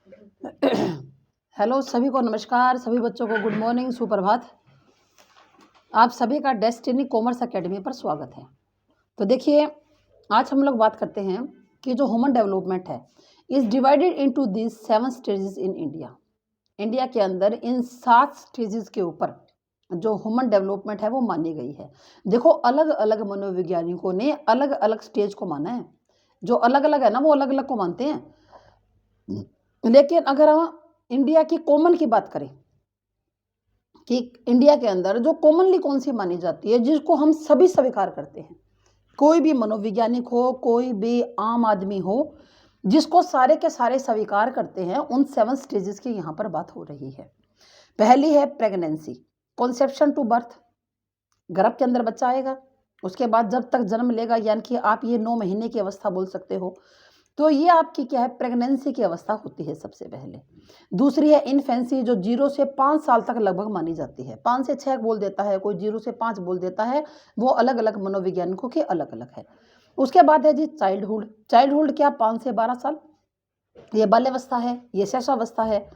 Hello सभी को नमस्कार, सभी बच्चों को गुड मॉर्निंग, सुप्रभात। आप सभी का डेस्टिनी कॉमर्स एकेडमी पर स्वागत है। तो देखिए, आज हम लोग बात करते हैं कि जो ह्यूमन डेवलपमेंट है is divided into these 7 stages in India. India के अंदर इन 7 स्टेजेस के ऊपर जो ह्यूमन डेवलपमेंट है वो मानी गई है। देखो, अलग अलग मनोवैज्ञानिकों ने अलग अलग स्टेज को माना है। जो अलग अलग है ना, वो अलग अलग को मानते हैं। लेकिन अगर हम इंडिया की कॉमन की बात करें कि इंडिया के अंदर जो कॉमनली कौन सी मानी जाती है, जिसको हम सभी स्वीकार करते हैं, कोई भी मनोवैज्ञानिक हो, कोई भी आम आदमी हो, जिसको सारे के सारे स्वीकार करते हैं, उन 7 स्टेजेस की यहाँ पर बात हो रही है। पहली है प्रेगनेंसी, कॉन्सेप्शन टू बर्थ, गर्भ के अंदर बच्चा आएगा, उसके बाद जब तक जन्म लेगा, यानी कि आप ये 9 महीने की अवस्था बोल सकते हो, तो ये आपकी क्या है, प्रेगनेंसी की अवस्था होती है सबसे पहले। दूसरी है इन्फेंसी, जो 0 से 5 साल तक लगभग मानी जाती है। 5 से 6 बोल देता है कोई, 0 से 5 बोल देता है, वो अलग अलग मनोवैज्ञानिकों के अलग अलग है। उसके बाद है जी चाइल्डहुड। चाइल्डहुड क्या, 5 से 12 साल, ये बाल्यावस्था है, ये शैशवावस्था है।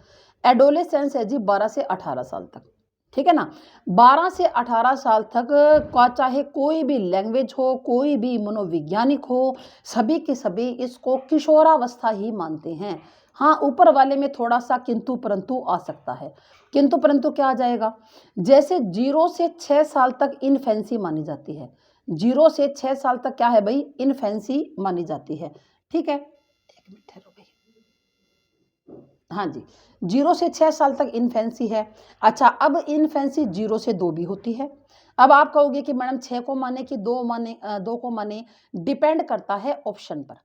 एडोलेसेंस है जी 12 से 18 साल तक, ठीक है ना। 12 से 18 साल तक का चाहे कोई भी लैंग्वेज हो, कोई भी मनोवैज्ञानिक हो, सभी के सभी इसको किशोरावस्था ही मानते हैं। हाँ, ऊपर वाले में थोड़ा सा किंतु परंतु आ सकता है। किंतु परंतु क्या आ जाएगा, जैसे 0 से 6 साल तक इनफेंसी मानी जाती है। 0 से 6 साल तक क्या है भाई, इनफेंसी मानी जाती है, ठीक है। एक मिनट ठहरो भाई। हाँ जी, 0 से 6 साल तक इन्फेंसी है। अच्छा, अब इन्फेंसी 0 से 2 भी होती है। अब आप कहोगे कि मैडम 6 को माने कि 2 माने, 2 को माने, डिपेंड करता है ऑप्शन पर।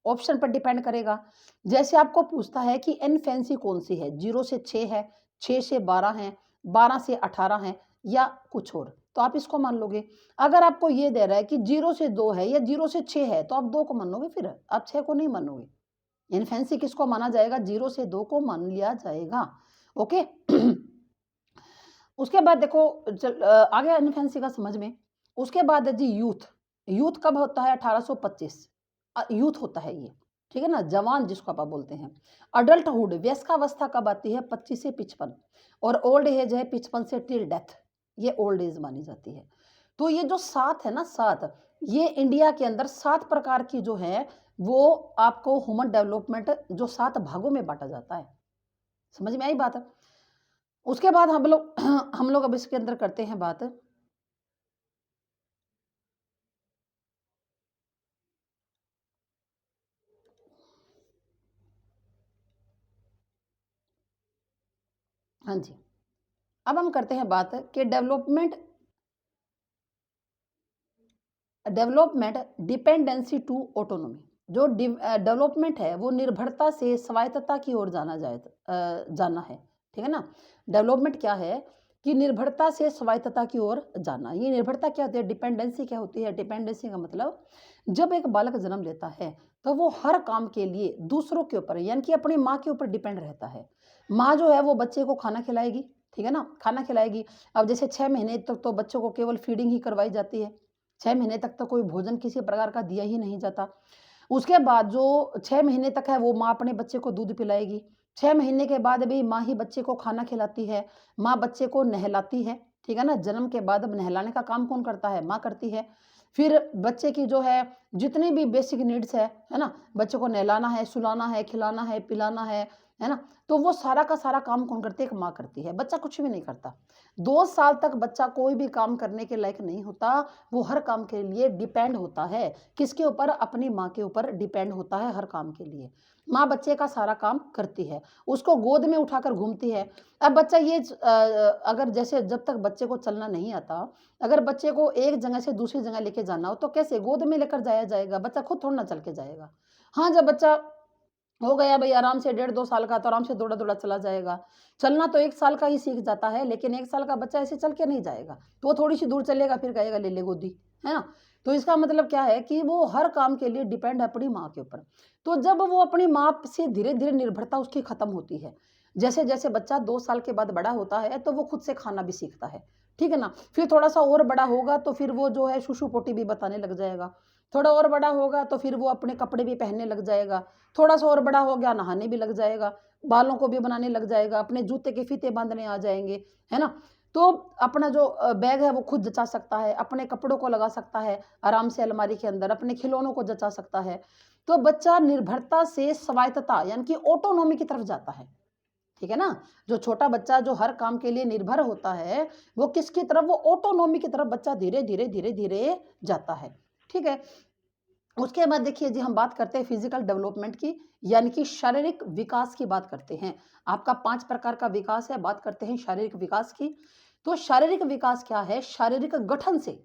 ऑप्शन पर डिपेंड करेगा। जैसे आपको पूछता है कि इन्फेंसी कौन सी है, 0 से 6 है, 6 से 12 है, 12 से 18 है, या कुछ और, तो आप इसको मान लोगे। अगर आपको ये दे रहा है कि 0 से 2 है या 0 से 6 है, तो आप 2 को मानोगे, फिर आप 6 को नहीं मानोगे। इनफेंसी किसको माना जाएगा, 0 से 2 को मान लिया जाएगा, ओके। उसके बाद देखो, आ गया इनफेंसी का समझ में। उसके बाद है जी यूथ। यूथ कब होता है, 1825 यूथ होता है ये, ठीक है ना, जवान जिसको आप बोलते हैं। अडल्टहुड, व्यस्कावस्था कब आती है, 25 से 55, और ओल्ड एज है 55 से टिल डेथ, ये ओल्ड एज मानी जाती है। तो ये जो 7 है ना, 7, ये इंडिया के अंदर 7 प्रकार की जो है, वो आपको ह्यूमन डेवलपमेंट जो 7 भागों में बांटा जाता है। समझ में आई बात है। उसके बाद हम लोग हम लोग अब इसके अंदर करते हैं बात। हाँ जी, अब हम करते हैं बात कि development development dependency to autonomy. जो डेवलपमेंट है वो निर्भरता से स्वायत्तता की ओर जाना है, ठीक है ना। डेवलपमेंट क्या है कि निर्भरता से स्वायत्तता की ओर जाना। ये निर्भरता क्या होती है, डिपेंडेंसी क्या होती है। डिपेंडेंसी का मतलब, जब एक बालक जन्म लेता है तो वो हर काम के लिए दूसरों के ऊपर, यानी कि अपनी माँ के ऊपर डिपेंड रहता है। माँ जो है वो बच्चे को खाना खिलाएगी, ठीक है ना, खाना खिलाएगी। अब जैसे 6 महीने तक तो बच्चों को केवल फीडिंग ही करवाई जाती है। 6 महीने तक तो कोई भोजन किसी प्रकार का दिया ही नहीं जाता। उसके बाद जो 6 महीने तक है, वो माँ अपने बच्चे को दूध पिलाएगी। 6 महीने के बाद भी माँ ही बच्चे को खाना खिलाती है, माँ बच्चे को नहलाती है, ठीक है ना। जन्म के बाद अब नहलाने का काम कौन करता है, माँ करती है। फिर बच्चे की जो है जितनी भी बेसिक नीड्स है ना, बच्चे को नहलाना है, सुलाना है, खिलाना है, पिलाना है ना, तो वो सारा का सारा काम कौन करती है, एक माँ करती है। बच्चा कुछ भी नहीं करता। 2 साल तक बच्चा कोई भी काम करने के लायक नहीं होता। वो हर काम के लिए डिपेंड होता है, किसके ऊपर, अपनी माँ के ऊपर डिपेंड होता है हर काम के लिए। माँ बच्चे का सारा काम करती है, उसको गोद में उठाकर घूमती है। अब बच्चा ये अगर जैसे जब तक बच्चे को चलना नहीं आता, अगर बच्चे को एक जगह से दूसरी जगह लेके जाना हो, तो कैसे गोद में लेकर जाया जाएगा, बच्चा खुद थोड़ा ना चल के जाएगा। हाँ, जब बच्चा हो गया भाई आराम से 1.5-2 साल का, तो आराम से दौड़ा-दौड़ा चला जाएगा। चलना तो 1 साल का ही सीख जाता है, लेकिन 1 साल का बच्चा ऐसे चल के नहीं जाएगा। तो वो थोड़ी-सी दूर चलेगा, फिर कहेगा ले ले गोदी, है ना? तो इसका मतलब क्या है कि वो हर काम के लिए डिपेंड है अपनी माँ के ऊपर। तो जब वो अपनी माँ से धीरे-धीरे निर्भरता उसकी खत्म होती है, जैसे-जैसे बच्चा 2 साल के बाद बड़ा होता है, तो वो खुद से खाना भी सीखता है, ठीक है ना? फिर थोड़ा-सा और बड़ा होगा, तो फिर वो जो है सुसु-पोटी भी बताने लग जाएगा। थोड़ा और बड़ा होगा तो फिर वो अपने कपड़े भी पहनने लग जाएगा, थोड़ा सा और बड़ा हो गया नहाने भी लग जाएगा, बालों को भी बनाने लग जाएगा, अपने जूते के फीते बांधने आ जाएंगे, है ना। तो अपना जो बैग है वो खुद जचा सकता है, अपने कपड़ों को लगा सकता है आराम से अलमारी के अंदर, अपने खिलौनों को जचा सकता है। तो बच्चा निर्भरता से स्वायत्तता यानी कि ऑटोनॉमी की तरफ जाता है, ठीक है ना। जो छोटा बच्चा जो हर काम के लिए निर्भर होता है, वो किसकी तरफ, वो ऑटोनॉमी की तरफ बच्चा धीरे धीरे धीरे धीरे जाता है, ठीक है। उसके बाद देखिए जी, हम बात करते हैं फिजिकल डेवलपमेंट की, यानी कि शारीरिक विकास की बात करते हैं। आपका 5 प्रकार का विकास है, बात करते हैं शारीरिक विकास की। तो शारीरिक विकास क्या है, शारीरिक गठन से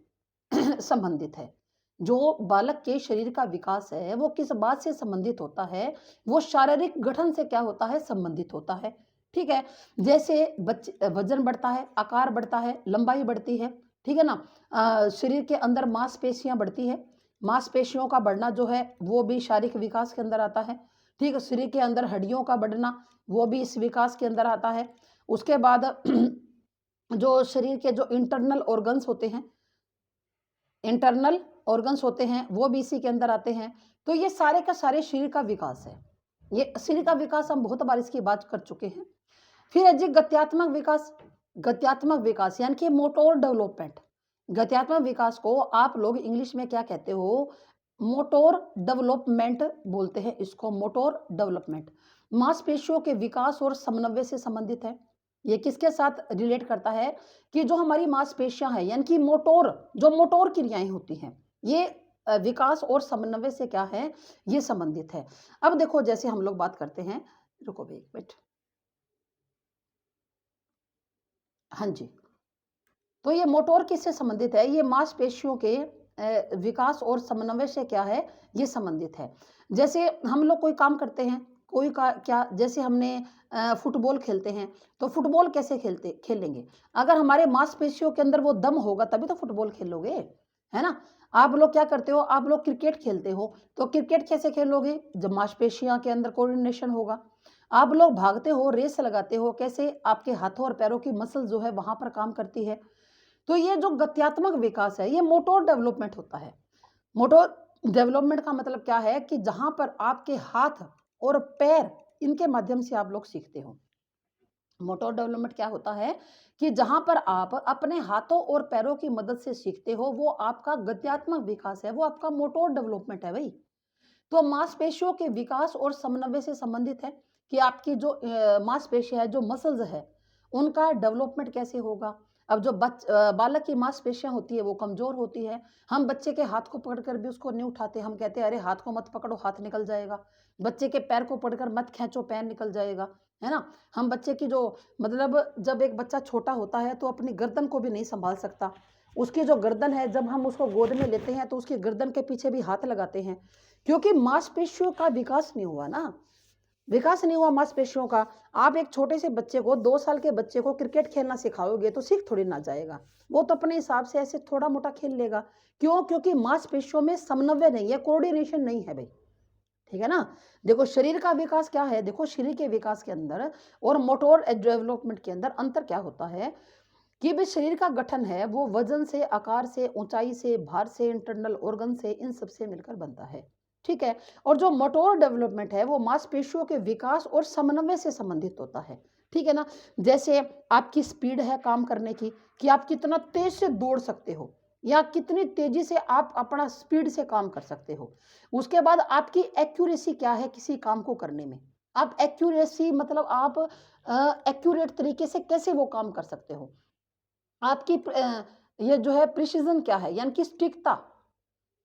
संबंधित है। जो बालक के शरीर का विकास है वो किस बात से संबंधित होता है, वो शारीरिक गठन से क्या होता है, संबंधित होता है, ठीक है। जैसे बच्चे वजन बढ़ता है, आकार बढ़ता है, लंबाई बढ़ती है, ठीक है ना। शरीर के अंदर मांसपेशियां बढ़ती है, मांसपेशियों का बढ़ना जो है वो भी शारीरिक विकास के अंदर आता है, ठीक है। शरीर के अंदर हड्डियों का बढ़ना वो भी इस विकास के अंदर आता है। उसके बाद जो शरीर के जो इंटरनल ऑर्गन्स होते हैं वो भी इसी के अंदर आते हैं। तो ये सारे का सारे शरीर का विकास है। ये शरीर का विकास हम बहुत बार इसकी बात कर चुके हैं। फिर है जी गत्यात्मक विकास। गत्यात्मक विकास यानी कि मोटोर डेवलपमेंट। गत्यात्मक विकास को आप लोग इंग्लिश में क्या कहते हो, मोटोर डेवलपमेंट बोलते हैं इसको, मोटोर डेवलपमेंट। मांसपेशियों के विकास और समन्वय से संबंधित है। ये किसके साथ रिलेट करता है कि जो हमारी मांसपेशियां हैं यानी कि मोटोर, जो मोटोर क्रियाएं होती हैं, ये विकास और समन्वय से क्या है, ये संबंधित है। अब देखो जैसे हम लोग बात करते हैं, रुको भाई एक मिनट, हाँ जी। तो ये मोटोर किससे संबंधित है, ये मांसपेशियों के विकास और समन्वय से क्या है, ये संबंधित है। जैसे हम लोग कोई काम करते हैं, कोई का क्या, जैसे हमने फुटबॉल खेलते हैं, तो फुटबॉल कैसे खेलेंगे, अगर हमारे मांसपेशियों के अंदर वो दम होगा तभी तो फुटबॉल खेलोगे, है ना। आप लोग क्या करते हो, आप लोग क्रिकेट खेलते हो, तो क्रिकेट कैसे खेलोगे, जब मांसपेशियों के अंदर कोऑर्डिनेशन होगा। आप लोग भागते हो, रेस लगाते हो, कैसे, आपके हाथों और पैरों की मसल जो है वहां पर काम करती है। तो ये जो गत्यात्मक विकास है ये मोटोर डेवलपमेंट होता है। मोटोर डेवलपमेंट का मतलब क्या है कि जहां पर आपके हाथ और पैर, इनके माध्यम से आप लोग सीखते हो। मोटोर डेवलपमेंट क्या होता है कि जहां पर आप अपने हाथों और पैरों की मदद से सीखते हो, वो आपका गत्यात्मक विकास है, वो आपका मोटोर डेवलपमेंट है भाई। तो मांसपेशियों के विकास और समन्वय से संबंधित है कि आपकी जो मांसपेशियां है, जो मसल्स है, उनका डेवलपमेंट कैसे होगा। अब जो बालक की मांसपेशियां होती है वो कमजोर होती है, हम बच्चे के हाथ को पकड़कर भी उसको नहीं उठाते, हम कहते हैं अरे हाथ को मत पकड़ो हाथ निकल जाएगा। बच्चे के पैर को पकड़कर मत खींचो पैर निकल जाएगा, है ना। हम बच्चे की जो, मतलब जब एक बच्चा छोटा होता है तो अपनी गर्दन को भी नहीं संभाल सकता, उसकी जो गर्दन है जब हम उसको गोद में लेते हैं तो उसकी गर्दन के पीछे भी हाथ लगाते हैं, क्योंकि मांसपेशियों का विकास नहीं हुआ ना, विकास नहीं हुआ मांसपेशियों का। आप एक छोटे से बच्चे को, 2 साल के बच्चे को क्रिकेट खेलना सिखाओगे तो सीख थोड़ी ना जाएगा, वो तो अपने हिसाब से ऐसे थोड़ा मोटा खेल लेगा। क्यों, क्योंकि मांसपेशियों में समन्वय नहीं है, कोऑर्डिनेशन नहीं है भाई, ठीक है ना। देखो शरीर का विकास क्या है, देखो शरीर के विकास के अंदर और मोटोर डेवलपमेंट के अंदर अंतर क्या होता है कि भाई शरीर का गठन है वो वजन से, आकार से, ऊंचाई से, भार से, इंटरनल ऑर्गन से, इन सब से मिलकर बनता है, ठीक है। और जो मोटोर डेवलपमेंट है वो मांसपेशियों के विकास और समन्वय से संबंधित होता है, ठीक है ना। जैसे आपकी स्पीड है काम करने की, कि आप कितना तेज से दौड़ सकते हो, या कितनी तेजी से आप अपना स्पीड से काम कर सकते हो। उसके बाद आपकी एक्यूरेसी क्या है किसी काम को करने में, आप एक्यूरेसी मतलब आप एक्यूरेट तरीके से कैसे वो काम कर सकते हो। आपकी ये जो है प्रिसिजन क्या है, यानी कि सटीकता।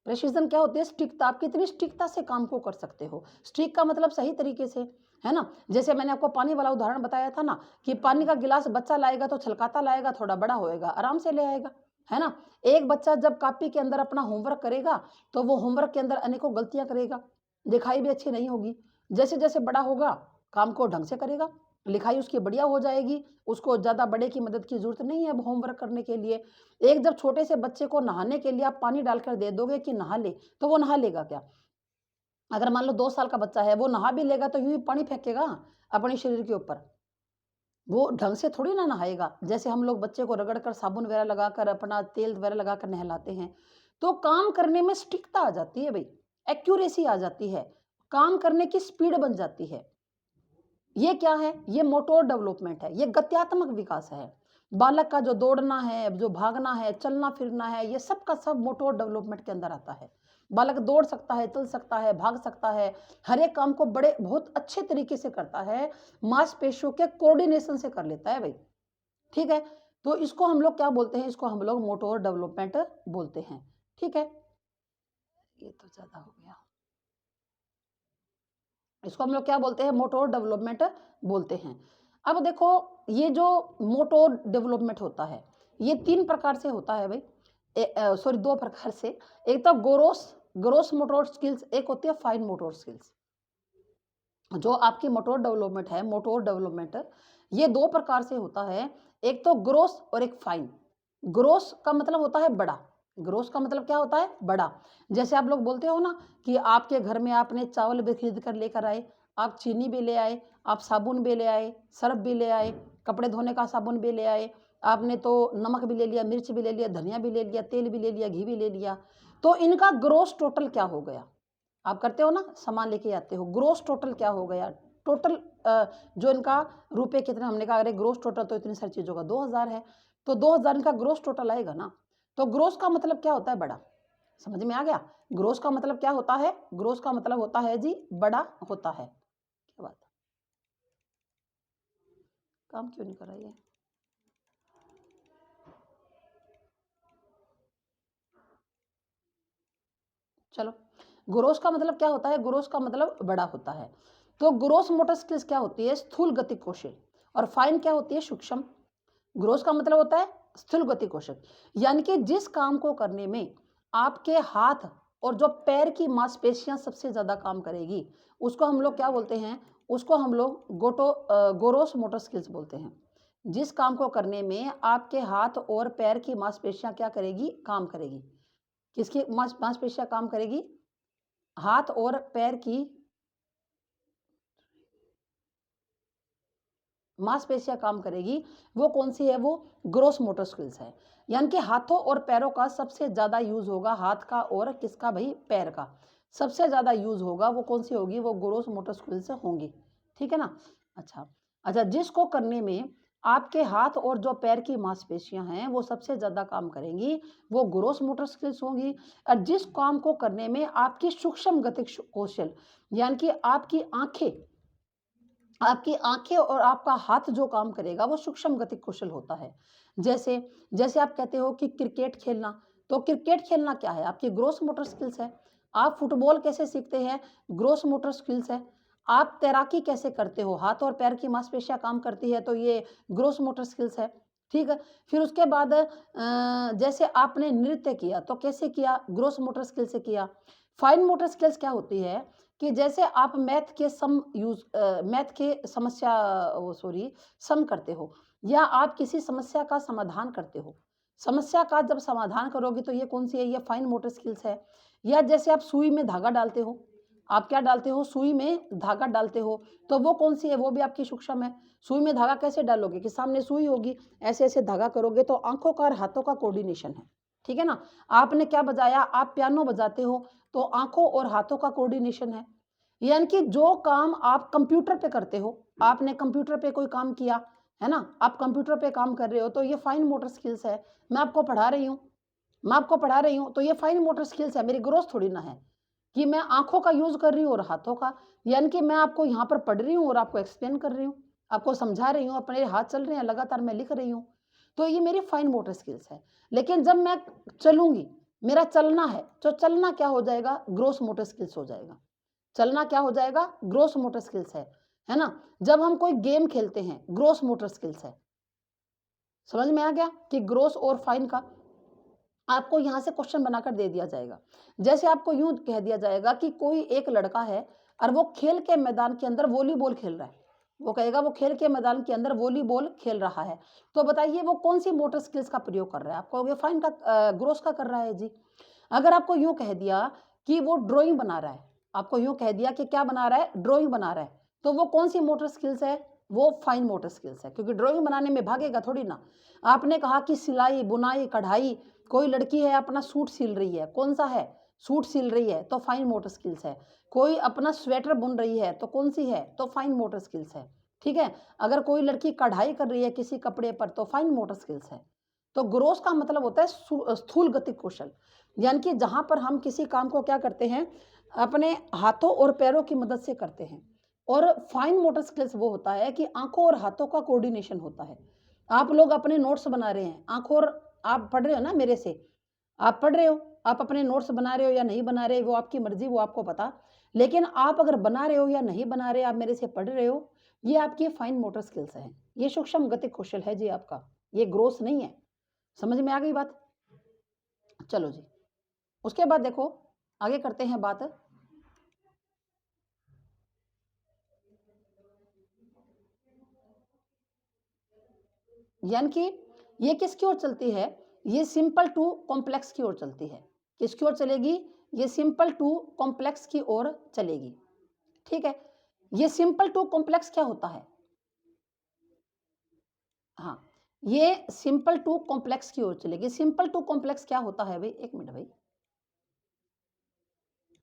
प्रिसिजन क्या होती है, सटीकता, आप कितनी सटीकता से काम को कर सकते हो। सटीक का मतलब सही तरीके से, है ना। जैसे मैंने आपको पानी वाला उदाहरण बताया था ना, कि पानी का गिलास बच्चा लाएगा तो छलकाता लाएगा, थोड़ा बड़ा होएगा आराम से ले आएगा, है ना। एक बच्चा जब कॉपी के अंदर अपना होमवर्क करेगा तो वो होमवर्क के अंदर अनेकों गलतियां करेगा, दिखाई भी अच्छी नहीं होगी। जैसे जैसे बड़ा होगा काम को ढंग से करेगा, लिखाई उसकी बढ़िया हो जाएगी, उसको ज़्यादा बड़े की मदद की ज़रूरत नहीं है अब होमवर्क करने के लिए। एक जब छोटे से बच्चे को नहाने के लिए आप पानी डालकर दे दोगे कि नहा ले, तो वो नहा लेगा क्या? अगर मान लो 2 साल का बच्चा है, वो नहा भी लेगा तो यूँ ही पानी फेंकेगा अपने शरीर के ऊपर। वो ढंग से थोड़ी ना नहाएगा। जैसे हम लोग बच्चे को रगड़ कर, साबुन वगैरह लगाकर, अपना तेल वगैरह लगाकर नहलाते हैं। तो काम करने में सटीकता आ जाती है भाई, एक्यूरेसी आ जाती है, काम करने की स्पीड बन जाती है। ये क्या है? ये मोटोर डेवलपमेंट है, ये गत्यात्मक विकास है। बालक का जो दौड़ना है, जो भागना है, चलना फिरना है, ये सब का सब मोटोर डेवलपमेंट के अंदर आता है। बालक दौड़ सकता है, चल सकता है, भाग सकता है, हर एक काम को बड़े बहुत अच्छे तरीके से करता है, मांसपेशियों के कोऑर्डिनेशन से कर लेता है भाई, ठीक है? तो इसको हम लोग क्या बोलते हैं? इसको हम लोग मोटोर डेवलपमेंट बोलते हैं, ठीक है? ये तो ज़्यादा हो गया। इसको हम लोग क्या बोलते हैं? मोटोर डेवलपमेंट बोलते हैं। अब देखो, ये जो मोटोर डेवलपमेंट होता है, ये 3 प्रकार से होता है भाई। सॉरी 2 प्रकार से। एक तो ग्रोस मोटोर स्किल्स, एक होती है फाइन मोटोर स्किल्स। जो आपकी मोटोर डेवलपमेंट ये 2 प्रकार से होता है। एक तो ग्रोस और एक फाइन। ग्रोस का मतलब होता है बड़ा। ग्रोस का मतलब क्या होता है? बड़ा। जैसे आप लोग बोलते हो ना कि आपके घर में आपने चावल भी खरीद कर लेकर आए, आप चीनी भी ले आए, आप साबुन भी ले आए, सर्फ भी ले आए, कपड़े धोने का साबुन भी ले आए, आपने तो नमक भी ले लिया, मिर्च भी ले लिया, धनिया भी ले लिया, तेल भी ले लिया, घी भी ले लिया। तो इनका ग्रोस टोटल क्या हो गया? आप करते हो ना, सामान लेके आते हो, ग्रोस टोटल क्या हो गया? टोटल जो इनका रुपए कितने, हमने कहा अरे ग्रोस टोटल तो इतनी सारी चीज़ों का 2000 है, तो 2000 इनका ग्रोस टोटल आएगा ना। तो ग्रोस का मतलब क्या होता है? बड़ा। समझ में आ गया? ग्रोस का मतलब क्या होता है? ग्रोस का मतलब होता है जी बड़ा होता है। क्या बात है? काम क्यों नहीं कर रहा ये? चलो, ग्रोस का मतलब क्या होता है? ग्रोस का मतलब बड़ा होता है। तो ग्रोस मोटर स्किल्स क्या होती है? स्थूल गति कौशल। और फाइन क्या होती है? सूक्ष्म। ग्रोस का मतलब होता है स्थूल गति कौशल, यानी कि जिस काम को करने में आपके हाथ और जो पैर की मांसपेशियां सबसे ज्यादा काम करेगी, उसको हम लोग क्या बोलते हैं? उसको हम लोग गोरोस मोटर स्किल्स बोलते हैं। जिस काम को करने में आपके हाथ और पैर की मांसपेशियां क्या करेगी? काम करेगी। किसकी मांसपेशियां काम करेगी? हाथ और पैर की मांसपेशियां काम करेगी। वो कौन सी है? वो ग्रोस मोटर स्किल्स है। यानी कि हाथों और पैरों का सबसे ज्यादा यूज होगा, हाथ का और किसका भाई? पैर का सबसे ज्यादा यूज होगा। वो कौन सी होगी? वो ग्रोस मोटर स्किल्स होंगी, ठीक है ना? अच्छा अच्छा, जिसको करने में आपके हाथ और जो पैर की मांसपेशियां हैं वो सबसे ज्यादा काम करेंगी, वो ग्रोस मोटर स्किल्स होंगी। और जिस काम को करने में आपकी सूक्ष्म गतिक कौशल, यानी कि आपकी आंखें और आपका हाथ जो काम करेगा वो सूक्ष्म गतिक कौशल होता है। जैसे जैसे आप कहते हो कि क्रिकेट खेलना, तो क्रिकेट खेलना क्या है? आपकी ग्रोस मोटर स्किल्स है। आप फुटबॉल कैसे सीखते हैं? ग्रोस मोटर स्किल्स है। आप तैराकी कैसे करते हो? हाथ और पैर की मांसपेशियां काम करती है, तो ये ग्रोस मोटर स्किल्स है, ठीक है? फिर उसके बाद जैसे आपने नृत्य किया तो कैसे किया? ग्रोस मोटर स्किल से किया। फाइन मोटर स्किल्स क्या होती है? कि जैसे आप मैथ के समस्या वो सॉरी सम करते हो, या आप किसी समस्या का समाधान करते हो। समस्या का जब समाधान करोगे तो ये कौन सी है? ये फाइन मोटर स्किल्स है। या जैसे आप सुई में धागा डालते हो, आप क्या डालते हो? सुई में धागा डालते हो, तो वो कौन सी है? वो भी आपकी सूक्ष्म है। सुई में धागा कैसे डालोगे? कि सामने सुई होगी, ऐसे ऐसे धागा करोगे, तो आंखों का और हाथों का कोऑर्डिनेशन है, ठीक है ना? आपने क्या बजाया? आप पियानो बजाते हो, तो आंखों और हाथों का कोऑर्डिनेशन है। यानी कि जो काम आप कंप्यूटर पे करते हो, आपने कंप्यूटर पे कोई काम किया, है ना? आप कंप्यूटर पे काम कर रहे हो, तो ये फाइन मोटर स्किल्स है। मैं आपको पढ़ा रही हूँ मैं आपको पढ़ा रही हूँ, तो ये फाइन मोटर स्किल्स है, मेरी ग्रोथ थोड़ी ना है कि मैं आंखों का यूज कर रही हूँ और हाथों का। यानी कि मैं आपको यहाँ पर पढ़ रही हूँ और आपको एक्सप्लेन कर रही हूँ, आपको समझा रही हूँ, अपने हाथ चल रहे हैं, लगातार मैं लिख रही हूँ। तो ये मेरी फाइन मोटर स्किल्स है। लेकिन जब मैं चलूंगी, मेरा चलना है, तो चलना क्या हो जाएगा? ग्रोस मोटर स्किल्स हो जाएगा। चलना क्या हो जाएगा? ग्रोस मोटर स्किल्स है ना? जब हम कोई गेम खेलते हैं, ग्रोस मोटर स्किल्स है। समझ में आ गया कि ग्रोस और फाइन का? आपको यहाँ से क्वेश्चन बनाकर दे दिया जाएगा। जैसे आपको यूँ कह दिया जाएगा कि कोई एक लड़का है और वो खेल के मैदान के अंदर वॉलीबॉल खेल रहा है। वो कहेगा वो खेल के मैदान के अंदर वॉलीबॉल खेल रहा है। तो बताइए वो कौन सी मोटर स्किल्स का प्रयोग कर रहा है? आप कहोगे फाइन का, ग्रोस का कर रहा है जी। अगर आपको यूँ कह दिया कि वो ड्राइंग बना रहा है, आपको यूँ कह दिया कि क्या बना रहा है? ड्राइंग बना रहा है। तो वो कौन सी मोटर स्किल्स है? वो फाइन मोटर स्किल्स है, क्योंकि ड्राइंग बनाने में भागेगा थोड़ी ना। आपने कहा कि सिलाई, बुनाई, कढ़ाई कोई लड़की है अपना सूट सिल रही है, कौन सा है, सूट सिल रही है तो फाइन मोटर स्किल्स है। कोई अपना स्वेटर बुन रही है तो कौन सी है, तो फाइन मोटर स्किल्स है। ठीक है, अगर कोई लड़की कढ़ाई कर रही है किसी कपड़े पर तो फाइन मोटर स्किल्स है। तो ग्रोस का मतलब होता है स्थूल गति कौशल, यानी कि जहां पर हम किसी काम को क्या करते हैं, अपने हाथों और पैरों की मदद से करते हैं। और फाइन मोटर स्किल्स वो होता है कि आंखों और हाथों का कोऑर्डिनेशन होता है। आप लोग अपने नोट्स बना रहे हैं, आंखों और आप पढ़ रहे हो ना मेरे से, आप पढ़ रहे हो, आप अपने नोट्स बना रहे हो या नहीं बना रहे, वो आपकी मर्जी, वो आपको पता। लेकिन आप अगर बना रहे हो या नहीं बना रहे, आप मेरे से पढ़ रहे हो, ये आपकी फाइन मोटर स्किल्स है, ये सूक्ष्म गति कौशल है जी आपका, ये ग्रोस नहीं है। समझ में आ गई बात? चलो जी, उसके बाद देखो आगे करते हैं बात। यानी कि ये किसकी ओर चलती है, ये सिंपल टू कॉम्प्लेक्स की ओर चलती है। किसकी ओर चलेगी, ये सिंपल टू कॉम्प्लेक्स की ओर चलेगी। ठीक है, ये सिंपल टू कॉम्प्लेक्स क्या होता है, हाँ, ये सिंपल टू कॉम्प्लेक्स की ओर चलेगी। सिंपल टू कॉम्प्लेक्स क्या होता है भाई, एक मिनट भाई,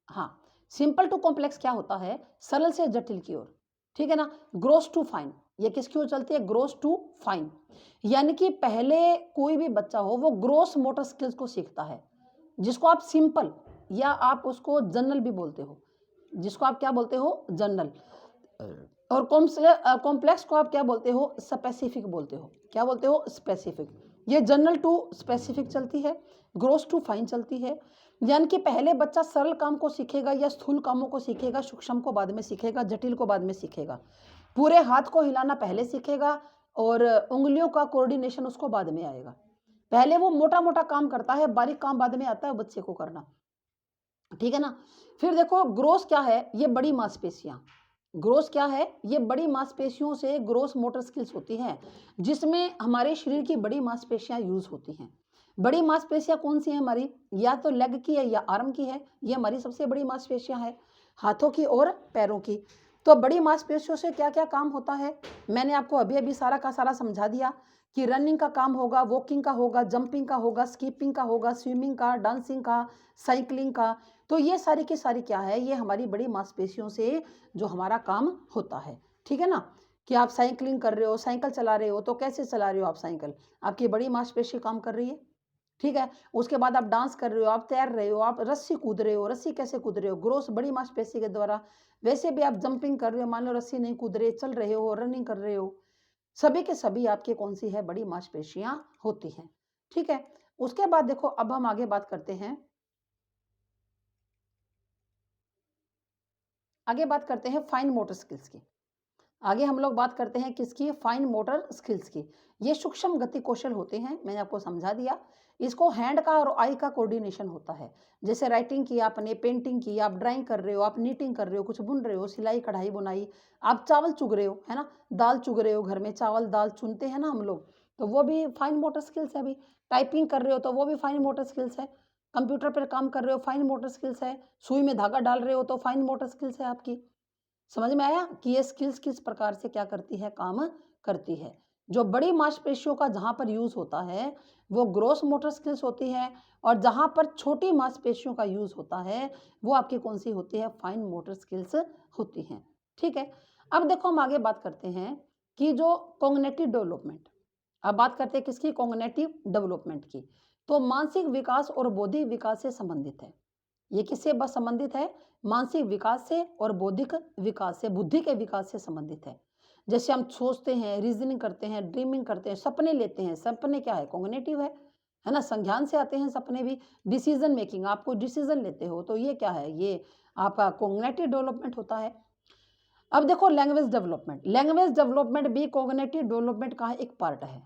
हाँ, सिंपल टू कॉम्प्लेक्स क्या होता है, सरल से जटिल की ओर। ठीक है ना, ग्रोस टू फाइन, ये किसकी ओर चलती है, ग्रोस टू फाइन। यानी कि पहले कोई भी बच्चा हो वो ग्रोस मोटर स्किल्स को सीखता है, जिसको आप सिंपल या आप उसको जनरल भी बोलते हो, जिसको आप क्या बोलते हो, जनरल। और कॉम्प्लेक्स को आप क्या बोलते हो, स्पेसिफिक बोलते हो। क्या बोलते हो, स्पेसिफिक। ये जनरल टू स्पेसिफिक चलती है, ग्रोस टू फाइन चलती है। यानी कि पहले बच्चा सरल काम को सीखेगा या स्थूल कामों को सीखेगा, सूक्ष्म को बाद में सीखेगा, जटिल को बाद में सीखेगा। पूरे हाथ को हिलाना पहले सीखेगा और उंगलियों का कोऑर्डिनेशन उसको बाद में आएगा। पहले वो मोटा मोटा काम करता है, बारीक काम बाद में आता है बच्चे को करना। ठीक है ना, फिर देखो ग्रोस क्या है, ये बड़ी मांसपेशियां, ग्रोस क्या है, ये बड़ी मांसपेशियों से ग्रोस मोटर स्किल्स होती हैं, जिसमें हमारे शरीर की बड़ी मांसपेशियां यूज होती हैं। बड़ी मांसपेशियां कौन सी है हमारी, या तो लेग की है या आर्म की है, ये हमारी सबसे बड़ी मांसपेशियां हैं, हाथों की और पैरों की। तो बड़ी मांसपेशियों से क्या क्या काम होता है, मैंने आपको अभी अभी सारा का सारा समझा दिया कि रनिंग का काम होगा, वॉकिंग का होगा, जंपिंग का होगा, स्कीपिंग का होगा, स्विमिंग का, डांसिंग का, साइकिलिंग का। तो ये सारी की सारी क्या है, ये हमारी बड़ी मांसपेशियों से जो हमारा काम होता है। ठीक है ना, कि आप साइकिलिंग कर रहे हो, साइकिल चला रहे हो, तो कैसे चला रहे हो आप साइकिल, आपकी बड़ी मांसपेशी काम कर रही है। ठीक है, उसके बाद आप डांस कर रहे हो, आप तैर रहे हो, आप रस्सी कूद रहे हो, रस्सी कैसे कूद रहे हो, ग्रोस बड़ी मांसपेशी के द्वारा। वैसे भी आप जंपिंग कर रहे हो, मान लो रस्सी नहीं कूद रहे, चल रहे हो, रनिंग कर रहे हो, सभी के सभी आपके कौन सी है, बड़ी मांसपेशियां होती हैं। ठीक है, उसके बाद देखो अब हम आगे बात करते हैं, आगे बात करते हैं फाइन मोटर स्किल्स की। आगे हम लोग बात करते हैं किसकी, फाइन मोटर स्किल्स की। ये सूक्ष्म गति कौशल होते हैं, मैंने आपको समझा दिया। इसको हैंड का और आई का कोऑर्डिनेशन होता है। जैसे राइटिंग की आपने, पेंटिंग की, आप ड्राइंग कर रहे हो, आप नीटिंग कर रहे हो, कुछ बुन रहे हो, सिलाई कढ़ाई बुनाई, आप चावल चुग रहे हो, है ना, दाल चुग रहे हो, घर में चावल दाल चुनते हैं ना हम लोग, तो वो भी फाइन मोटर स्किल्स है। अभी टाइपिंग कर रहे हो तो वो भी फाइन मोटर स्किल्स है। कंप्यूटर पर काम कर रहे हो, फाइन मोटर स्किल्स है। सुई में धागा डाल रहे हो तो फाइन मोटर स्किल्स है आपकी। समझ में आया कि ये स्किल्स किस प्रकार से क्या करती है, काम करती है। जो बड़ी मांसपेशियों का जहां पर यूज होता है वो ग्रोस मोटर स्किल्स होती है, और जहां पर छोटी मांसपेशियों का यूज होता है वो आपकी कौन सी होती है, फाइन मोटर स्किल्स होती हैं। ठीक है, अब देखो हम आगे बात करते हैं कि जो कॉग्निटिव डेवलपमेंट, अब बात करते हैं किसकी, कॉग्निटिव डेवलपमेंट की। तो मानसिक विकास और बौद्धिक विकास से संबंधित है। ये किससे बस संबंधित है, मानसिक विकास से और बौद्धिक विकास से, बुद्धि के विकास से संबंधित है। जैसे हम सोचते हैं, रीजनिंग करते हैं, ड्रीमिंग करते हैं, सपने लेते हैं, सपने क्या है, कॉग्निटिव है ना, संज्ञान से आते हैं सपने भी। डिसीजन मेकिंग, आप कोई डिसीजन लेते हो तो ये क्या है, ये आपका कॉग्निटिव डेवलपमेंट होता है। अब देखो लैंग्वेज डेवलपमेंट, लैंग्वेज डेवलपमेंट भी कॉग्निटिव डेवलपमेंट का एक पार्ट है।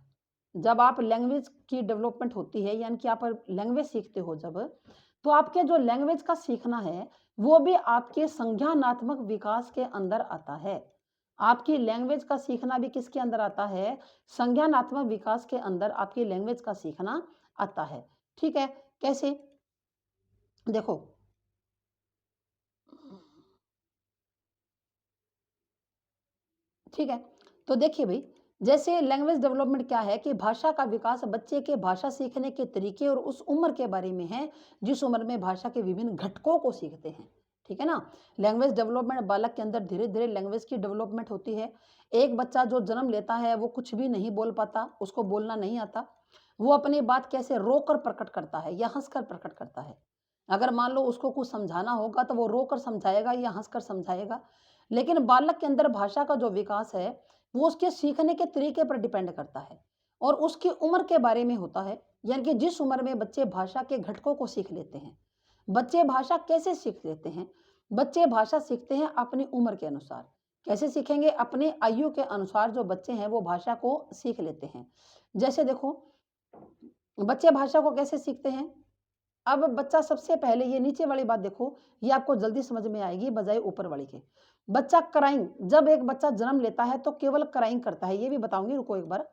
जब आप लैंग्वेज की डेवलपमेंट होती है, यानी कि आप लैंग्वेज सीखते हो जब, तो आपके जो लैंग्वेज का सीखना है वो भी आपके संज्ञानात्मक विकास के अंदर आता है। आपकी लैंग्वेज का सीखना भी किसके अंदर आता है, संज्ञानात्मक विकास के अंदर आपकी लैंग्वेज का सीखना आता है। ठीक है, कैसे, देखो ठीक है, तो देखिए भाई, जैसे लैंग्वेज डेवलपमेंट क्या है कि भाषा का विकास बच्चे के भाषा सीखने के तरीके और उस उम्र के बारे में है जिस उम्र में भाषा के विभिन्न घटकों को सीखते हैं। ठीक है ना। लैंग्वेज डेवलपमेंट बालक के अंदर धीरे धीरे लैंग्वेज की डेवलपमेंट होती है। एक बच्चा जो जन्म लेता है वो कुछ भी नहीं बोल पाता, उसको बोलना नहीं आता। वो अपनी बात कैसे रोकर प्रकट करता है या हंसकर प्रकट करता है। अगर मान लो उसको कुछ समझाना होगा तो वो रोकर समझाएगा या हंसकर समझाएगा। लेकिन बालक के अंदर भाषा का जो विकास है वो उसके सीखने के तरीके पर डिपेंड करता है और उसकी उम्र के बारे में होता है। यानी कि जिस उम्र में बच्चे भाषा के घटकों को सीख लेते हैं। बच्चे भाषा कैसे सीख लेते हैं? बच्चे भाषा सीखते हैं अपनी उम्र के अनुसार। कैसे सीखेंगे? अपने आयु के अनुसार जो बच्चे हैं वो भाषा को सीख लेते हैं। जैसे देखो, बच्चे भाषा को कैसे सीखते हैं? अब बच्चा सबसे पहले ये नीचे वाली बात देखो, ये आपको जल्दी समझ में आएगी बजाय ऊपर वाली के। बच्चा क्राइंग, जब एक बच्चा जन्म लेता है तो केवल क्राइंग करता है, ये भी बताऊंगी, रुको एक बार।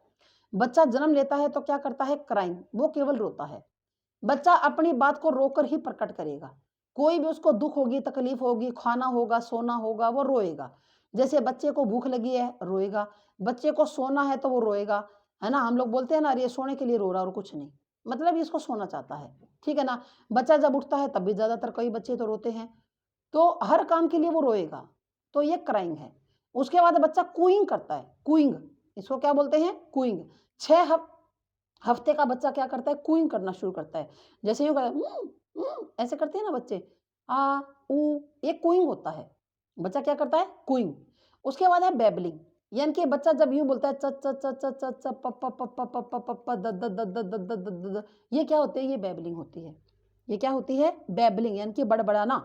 बच्चा जन्म लेता है तो क्या करता है? क्राइंग, वो केवल रोता है। बच्चा अपनी बात को रोकर ही प्रकट करेगा। कोई भी उसको दुख होगी, तकलीफ होगी, खाना होगा, सोना होगा, वो रोएगा। जैसे बच्चे को भूख लगी है, रोएगा। बच्चे को सोना है तो वो रोएगा। है ना, हम लोग बोलते हैं ना, अरे ये सोने के लिए रो रहा और कुछ नहीं, मतलब ये इसको सोना चाहता है। ठीक है ना। बच्चा जब उठता है तब भी ज्यादातर कई बच्चे तो रोते हैं, तो हर काम के लिए वो रोएगा, तो ये क्राइंग है। उसके बाद बच्चा कूइंग करता है, कूइंग, इसको क्या बोलते हैं? कूइंग। 6 हफ्ते का बच्चा क्या करता है? कूइंग करना शुरू करता है। जैसे यूं करता है, ऐसे करते हैं ना बच्चे, आ ऊ, ये कूइंग होता है। बच्चा क्या करता है? कूइंग। उसके बाद है बेबलिंग, यानी कि बच्चा जब यूं बोलता है च च च च च च प प प प प प प प the the the the the the the the the, ये क्या होती है? ये बेबलिंग होती है। ये क्या होती है? बेबलिंग, यानी कि बड़बड़ाना।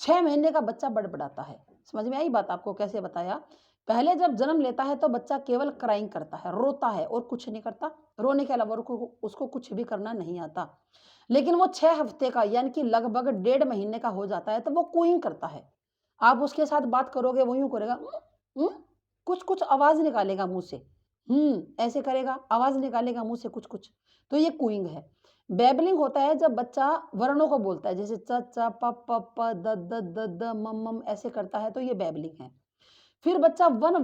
6 महीने का बच्चा बड़बड़ाता है। समझ में आई बात आपको कैसे बताया? पहले जब जन्म लेता है तो बच्चा केवल क्राइंग करता है, रोता है और कुछ नहीं करता। रोने के अलावा उसको कुछ भी करना नहीं आता। लेकिन वो 6 हफ्ते का यानी कि लगभग 1.5 महीने का हो जाता है तो वो कूइंग करता है। आप उसके साथ बात करोगे वो यूं करेगा, कुछ कुछ आवाज निकालेगा मुंह से, ऐसे करेगा, आवाज निकालेगा मुंह से कुछ कुछ, तो ये कूइंग है। बेबलिंग होता है जब बच्चा वर्णों को बोलता है, जैसे च च प प प द द द द मम ऐसे करता है, तो ये बेबलिंग है। फिर बच्चा वन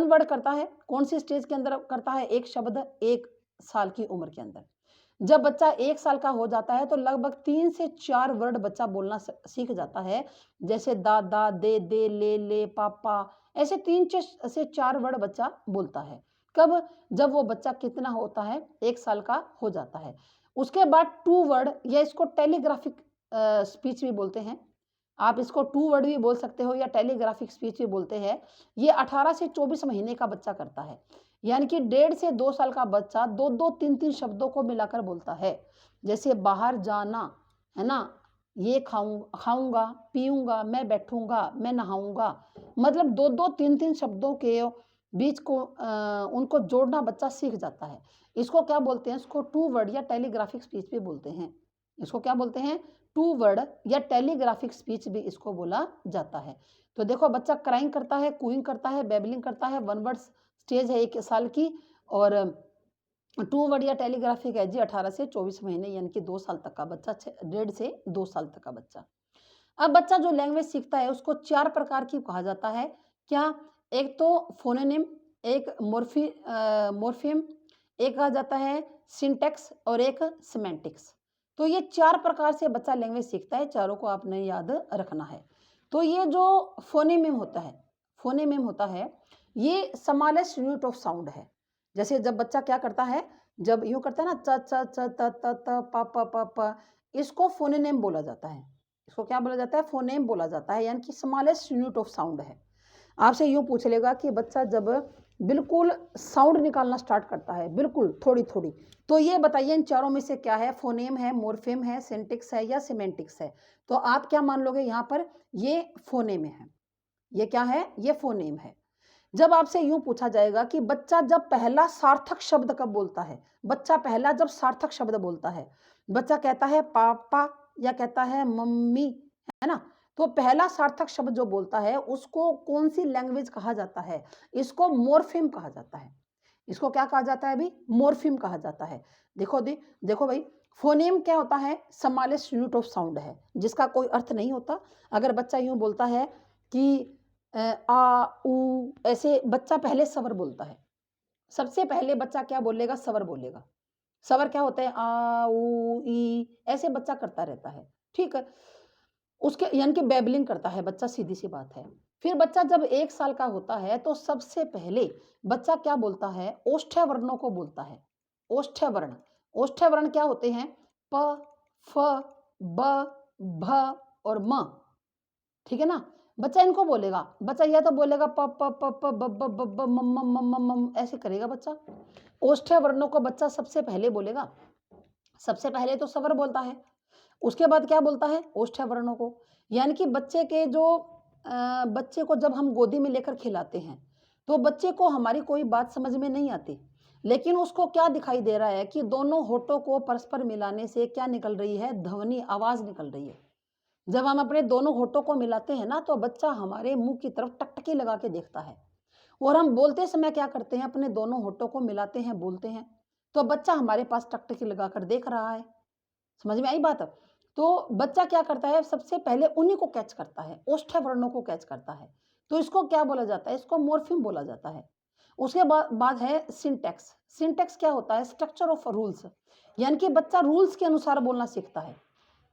वर्ड करता है। कौन सी स्टेज के अंदर करता है? एक शब्द 1 साल की उम्र के अंदर। जब बच्चा 1 साल का हो जाता है तो लगभग 3 से 4 वर्ड बच्चा बोलना सीख जाता है। जैसे दादा, दे, ले, पापा, ऐसे 3 से 4 वर्ड बच्चा बोलता है। कब? जब वो बच्चा कितना होता है? 1 साल का हो जाता है। उसके बाद 2 वर्ड, या इसको टेलीग्राफिक स्पीच भी बोलते हैं। आप इसको 2 वर्ड भी बोल सकते हो या टेलीग्राफिक स्पीच भी बोलते हैं। ये 18 से 24 महीने का बच्चा करता है। यानी कि 1.5 से 2 साल का बच्चा 2-2, 3-3 शब्दों को मिलाकर बोलता है। जैसे बाहर जाना, है ना? ये खाऊंगा, पीऊंगा, मैं बैठूंगा, मैं नहाऊंगा। मतलब 2-2, 3-3 शब्दों के बीच को उनको जोड़ना बच्चा सीख जाता है। इसको क्या बोलते हैं? इसको 2 वर्ड या टेलीग्राफिक स्पीच भी बोलते हैं। इसको क्या बोलते हैं? 2 वर्ड या टेलीग्राफिक स्पीच भी इसको बोला जाता है। तो देखो, बच्चा क्राइंग करता है, कूइंग करता है, बेबलिंग करता है, 1 वर्ड स्टेज है 1 साल की, और 2 वर्ड या टेलीग्राफिक है जी 18 से 24 महीने, यानी कि 2 साल तक का बच्चा, 1.5 से 2 साल तक का बच्चा। अब बच्चा जो लैंग्वेज सीखता है उसको 4 प्रकार की कहा जाता है। क्या? एक तो फोनेनिम, एक मोर्फेम, एक कहा जाता है सिंटैक्स और एक सिमेंटिक्स। तो ये 4 प्रकार से बच्चा लैंग्वेज सीखता है, चारों को आपने याद रखना है। तो ये जो फोनेमिम होता है, फोनेमिम होता है, ये स्मॉलेस्ट यूनिट ऑफ साउंड है। जैसे जब बच्चा क्या करता है, जब यूँ करता है ना, च च च त त त प प प प, इसको फोनेम बोला जाता है। इसको क्या बोला जाता है? फोनेम बोला जाता है, यानी कि स्मॉलेस्ट यूनिट ऑफ साउंड है। आपसे यूँ पूछ लेगा कि बच्चा जब बिल्कुल साउंड निकालना स्टार्ट करता है, बिल्कुल थोड़ी-थोड़ी, तो ये बताइए इन चारों में से क्या है? फोनेम है, मोर्फेम है, सिंटैक्स है या सिमेंटिक्स है? तो आप क्या मान लोगे यहाँ पर? ये फोनेम है। ये क्या है? ये फोनेम है। जब आपसे यूँ पूछा जाएगा कि बच्चा जब पहला सार्थक शब्द कब बोलता है? बच्चा पहला जब सार्थक शब्द बोलता है, बच्चा कहता है पापा या कहता है मम्मी, है ना? तो पहला सार्थक शब्द जो बोलता है उसको कौन-सी लैंग्वेज कहा जाता है? इसको मोर्फेम कहा जाता है। इसको क्या कहा जाता है अभी? मोर्फेम कहा जाता है। देखो भाई, फोनेम क्या होता है? स्मॉलेस्ट यूनिट ऑफ साउंड है, जिसका कोई अर्थ नहीं होता। अगर बच्चा यूँ बोलता है कि आ, ऊ, ऐसे बच्चा पहले स्वर बोलता है। सबसे पहले बच्चा क्या बोलेगा? स्वर बोलेगा। स्वर क्या होता है? आ, ऊ, ई ऐसे बच्चा करता रहता है, ठीक है? उसके यानी कि बैबलिंग करता है बच्चा, सीधी-सी बात है। फिर बच्चा जब 1 साल का होता है तो सबसे पहले बच्चा क्या बोलता है? ओष्ठ्य वर्णों को बोलता है। ओष्ठ्य वर्ण। ओष्ठ्य वर्ण क्या होते हैं? प, फ, ब, भ और म। ठीक है ना? बच्चा इनको बोलेगा। बच्चा या तो बोलेगा प, प, प, प, ब, ब, ब, ब, म, म, म, म, म ऐसे करेगा बच्चा। ओष्ठ्य वर्णों को बच्चा सबसे पहले बोलेगा। सबसे पहले तो स्वर बोलता है। उसके बाद क्या बोलता है? ओष्ठ्य वर्णों को। यानी कि बच्चे के जो बच्चे को जब हम गोदी में लेकर खिलाते हैं, तो बच्चे को हमारी कोई बात समझ में नहीं आती। लेकिन उसको क्या दिखाई दे रहा है कि दोनों होठों को परस्पर मिलाने से क्या निकल रही है? ध्वनि, आवाज़ निकल रही है। जब हम अपने दोनों होठों को मिलाते हैं ना, तो बच्चा हमारे मुँह की तरफ टकटकी लगा के देखता है। और हम बोलते समय क्या करते हैं? अपने दोनों होठों को मिलाते हैं, बोलते हैं। तो बच्चा हमारे पास टकटकी लगाकर देख रहा है। समझ में आई बात? तो बच्चा क्या करता है? सबसे पहले उन्हीं को कैच करता है, ओष्ठ्य वर्णों को कैच करता है। तो इसको क्या बोला जाता है? इसको मॉर्फीम बोला जाता है। उसके बाद है सिंटैक्स। सिंटैक्स क्या होता है? Structure of rules. यानी कि बच्चा रूल्स के अनुसार बोलना सीखता है।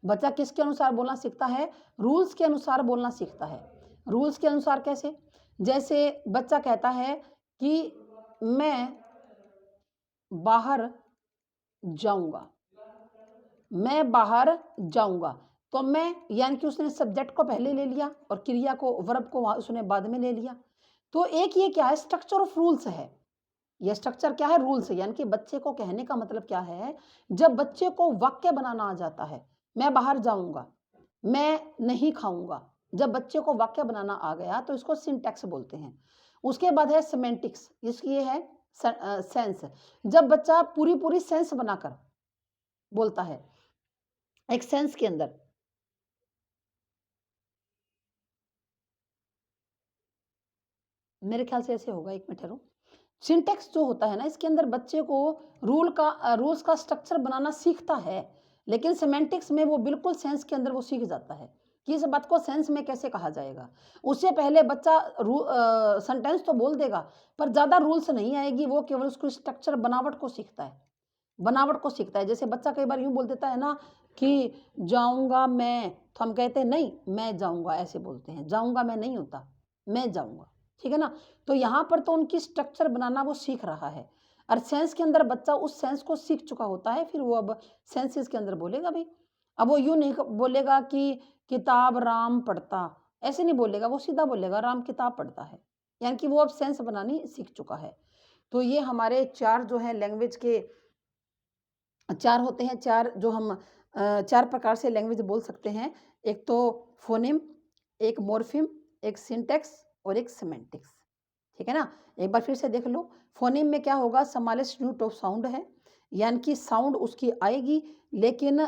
बच्चा किसके अनुसार बोलना सीखता है? रूल्स के अनुसार बोलना सीखता है। रूल्स के अनुसार कैसे? जैसे बच्चा कहता है कि मैं बाहर जाऊँगा। मैं बाहर जाऊँगा। तो मैं यानी कि उसने सब्जेक्ट को पहले ले लिया और क्रिया को, वर्ब को वहाँ उसने बाद में ले लिया। तो एक ये क्या है? स्ट्रक्चर ऑफ रूल्स है। ये स्ट्रक्चर क्या है? रूल्स है। यानी कि बच्चे को कहने का मतलब क्या है? जब बच्चे को वाक्य बनाना आ जाता है, मैं बाहर जाऊँगा, मैं नहीं खाऊँगा। जब बच्चे को वाक्य बनाना आ गया तो इसको सिंटैक्स बोलते हैं। उसके बाद है सिमेंटिक्स, इसकी ये है सेंस। जब बच्चा पूरी-पूरी सेंस बनाकर बोलता है, एक सेंस के अंदर। मेरे ख्याल से ऐसे होगा, 1 मिनट ठहरो। सिंटैक्स जो होता है ना, इसके अंदर बच्चे को रूल्स का स्ट्रक्चर बनाना सीखता है, लेकिन सिमेंटिक्स में वो बिल्कुल सेंस के अंदर वो सीख जाता है कि इस बात को सेंस में कैसे कहा जाएगा। उससे पहले बच्चा सेंटेंस तो बोल देगा, पर ज़्यादा रूल्स नहीं आएगी, वो केवल उसको स्ट्रक्चर, बनावट को सीखता है। बनावट को सीखता है। जैसे बच्चा कई बार यूँ बोल देता है ना कि जाऊँगा मैं, तो हम कहते हैं नहीं, मैं जाऊँगा, ऐसे बोलते हैं। जाऊँगा मैं नहीं होता, मैं जाऊँगा, ठीक है ना? तो यहाँ पर तो उनकी स्ट्रक्चर बनाना वो सीख रहा है और सेंस के अंदर बच्चा उस सेंस को सीख चुका होता है, फिर वो अब सेंसेस के अंदर बोलेगा भई। अब वो यूँ नहीं बोलेगा कि किताब राम पढ़ता, ऐसे नहीं बोलेगा, वो सीधा बोलेगा राम किताब पढ़ता है। यानी कि वो अब सेंस बनानी सीख चुका है। तो ये हमारे 4 जो हैं लैंग्वेज के 4 होते हैं, 4 जो हम 4 प्रकार से लैंग्वेज बोल सकते हैं। एक तो फ़ोनेम, एक मॉर्फ़ीम, एक सिंटैक्स और एक सेमेंटिक्स। ठीक है ना? एक बार फिर से देख लो। फ़ोनेम में क्या होगा? समालेस यूनिट ऑफ साउंड है, यानी कि साउंड उसकी आएगी लेकिन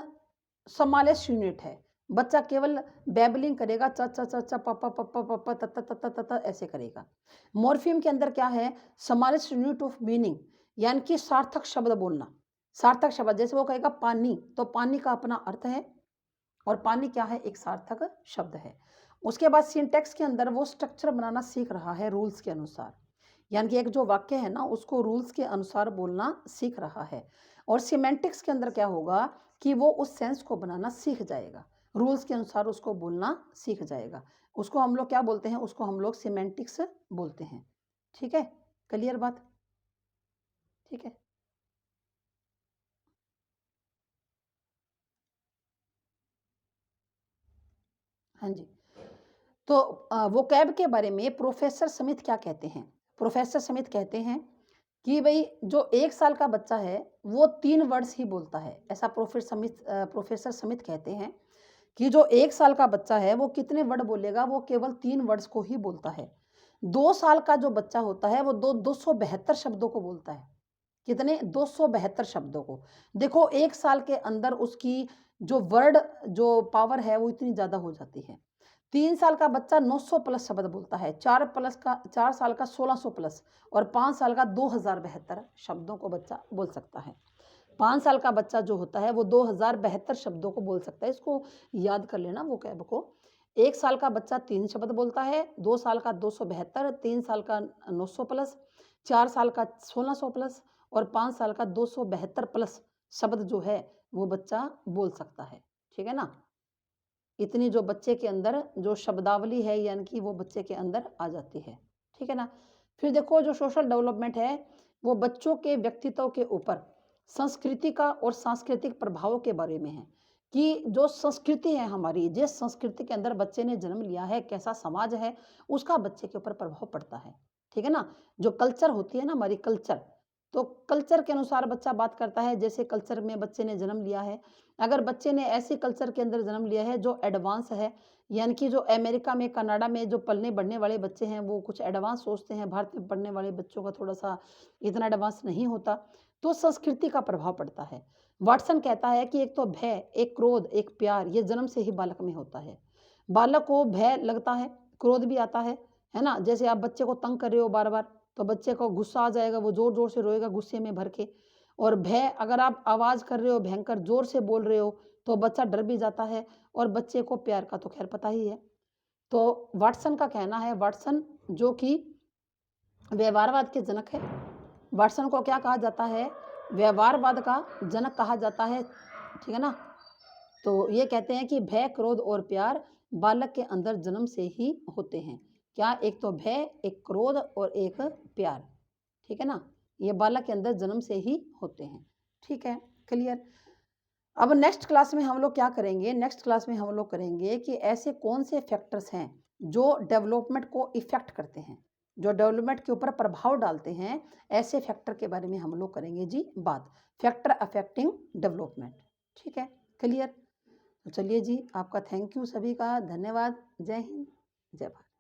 समालेस यूनिट है। बच्चा केवल बैबलिंग करेगा, च च च च, प प प प प प, त त त त त त ऐसे करेगा। मॉर्फ़ीम के अंदर क्या है? समालेस यूनिट ऑफ मीनिंग, यानी कि सार्थक शब्द बोलना। सार्थक शब्द, जैसे वो कहेगा पानी, तो पानी का अपना अर्थ है और पानी क्या है? एक सार्थक शब्द है। उसके बाद सिंटैक्स के अंदर वो स्ट्रक्चर बनाना सीख रहा है रूल्स के अनुसार, यानी कि एक जो वाक्य है ना, उसको रूल्स के अनुसार बोलना सीख रहा है। और सिमेंटिक्स के अंदर क्या होगा कि वो उस सेंस को बनाना सीख जाएगा, रूल्स के अनुसार उसको बोलना सीख जाएगा। उसको हम लोग क्या बोलते हैं? उसको हम लोग सिमेंटिक्स बोलते हैं। ठीक है? क्लियर बात? ठीक है। हाँ जी। तो वोकैब के बारे में प्रोफेसर स्मिथ क्या कहते हैं? प्रोफेसर स्मिथ कहते हैं कि भई जो 1 साल का बच्चा है, वो 3 वर्ड्स ही बोलता है। ऐसा प्रोफेसर स्मिथ कहते हैं कि जो 1 साल का बच्चा है, वो कितने वर्ड बोलेगा? वो केवल 3 वर्ड्स को ही बोलता है। 2 साल का जो बच्चा होता है, वो 272 शब्दों को बोलता है। कितने? 272 शब्दों को। देखो 1 साल के अंदर उसकी जो वर्ड जो पावर है, वो इतनी ज़्यादा हो जाती है। 3 साल का बच्चा 900 प्लस शब्द बोलता है, 4 साल का 1600 प्लस और 5 साल का 2072 शब्दों को बच्चा बोल सकता है। 5 साल का बच्चा जो होता है वो 2072 शब्दों को बोल सकता है। इसको याद कर लेना वोकैब को। 1 साल का बच्चा 3 शब्द बोलता है, 2 साल का 272, 3 साल का 900 प्लस, 4 साल का 1600 प्लस और 5 साल का 272 प्लस शब्द जो है वो बच्चा बोल सकता है। ठीक है ना? इतनी जो बच्चे के अंदर जो शब्दावली है यानी कि वो बच्चे के अंदर आ जाती है। ठीक है ना? फिर देखो जो सोशल डेवलपमेंट है वो बच्चों के व्यक्तित्व के ऊपर संस्कृति का और सांस्कृतिक प्रभावों के बारे में है कि जो संस्कृति है हमारी, जिस संस्कृति के अंदर बच्चे ने जन्म लिया है, कैसा समाज है, उसका बच्चे के ऊपर प्रभाव पड़ता है। ठीक है ना? जो कल्चर होती है ना हमारी कल्चर, तो कल्चर के अनुसार बच्चा बात करता है, जैसे कल्चर में बच्चे ने जन्म लिया है। अगर बच्चे ने ऐसी कल्चर के अंदर जन्म लिया है जो एडवांस है, यानी कि जो अमेरिका में, कनाडा में जो पलने-बढ़ने वाले बच्चे हैं, वो कुछ एडवांस सोचते हैं, भारत में पढ़ने वाले बच्चों का थोड़ा-सा इतना एडवांस नहीं होता, तो संस्कृति का प्रभाव पड़ता है। वाटसन कहता है कि एक तो भय, एक क्रोध, एक प्यार, ये जन्म से ही बालक में होता है। बालक को भय लगता है, क्रोध भी आता है ना? जैसे आप बच्चे को तंग कर रहे हो बार-बार, तो बच्चे को गुस्सा आ जाएगा, वो ज़ोर-ज़ोर से रोएगा गुस्से में भर के। और भय, अगर आप आवाज़ कर रहे हो, भयंकर ज़ोर से बोल रहे हो, तो बच्चा डर भी जाता है और बच्चे को प्यार का तो ख़ैर पता ही है। तो वाटसन का कहना है, वाटसन जो कि व्यवहारवाद के जनक है, वाटसन को क्या कहा जाता है? व्यवहारवाद का जनक कहा जाता है। ठीक है ना? तो ये कहते हैं कि भय, क्रोध और प्यार बालक के अंदर जन्म से ही होते हैं। क्या? एक तो भय, एक क्रोध और एक प्यार। ठीक है ना? ये बालक के अंदर जन्म से ही होते हैं। ठीक है, क्लियर? अब नेक्स्ट क्लास में हम लोग क्या करेंगे? नेक्स्ट क्लास में हम लोग करेंगे कि ऐसे कौन से फैक्टर्स हैं जो डेवलपमेंट को इफ़ेक्ट करते हैं, जो डेवलपमेंट के ऊपर प्रभाव डालते हैं, ऐसे फैक्टर के बारे में हम लोग करेंगे जी बात। Factor affecting development. ठीक है, क्लियर? तो चलिए जी, आपका थैंक यू सभी का, धन्यवाद। जय हिंद, जय भारत।